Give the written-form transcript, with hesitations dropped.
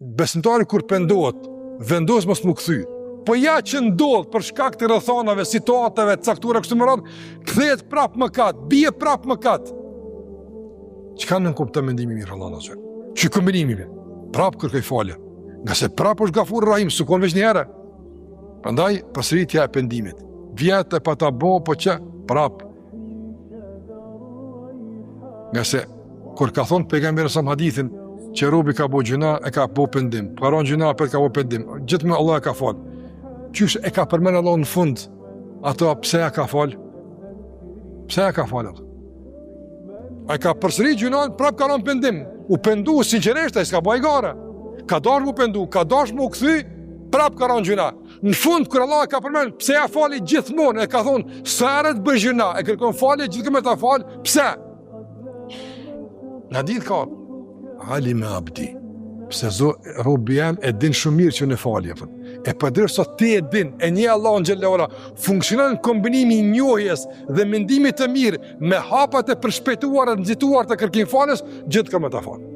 besimtari kur pendohet, vendos mos mu kthy. Po ja që ndodh për shkak të rrethonave, situatave, caktuara kështu me radhë, kthehet prap mëkat, bie prap mëkat. Çka nuk kupton mendimi mirë Allah na. Çi kombinimi mirë. Prap kërkoj falje. Nga se prap është Gafur Rahim, s'ukon veç një herë. Prandaj përsëritja e pendimit. Vjetë pa ta bo, po që prap. Nga se kur ka thonë pejgamberi sa hadithin që robi ka bo gjuna, e ka bo pendim. Ka ron gjuna, për ka bo pendim. Gjithmonë Allah e ka fal. Qysh e ka përmend Allah në fund, ato pse ja ka fal? Pse ja ka fal ato? Ai ka përsërit gjunën, prap ka ron pendim. U pendu sinqerisht, ai s'ka bëj gara. Ka dash mu pendu, ka dash mu kthy, prap ka ron gjuna. Në fund kur Allah ka përmend pse ja fali gjithmonë, e ka thonë sa herë të bëj gjuna, e kërkon falje gjithmonë ta fal, pse? Në ditë ka alim e abdi. Pse robi jam e din shumë mirë që në falje. E përderisa ti e din, e një Allah në gjellë ora, funksionon kombinimi i njohjes dhe mendimit të mirë me hapat e përshpejtuar e nxituar të kërkim falës, gjithë ka me ta falë.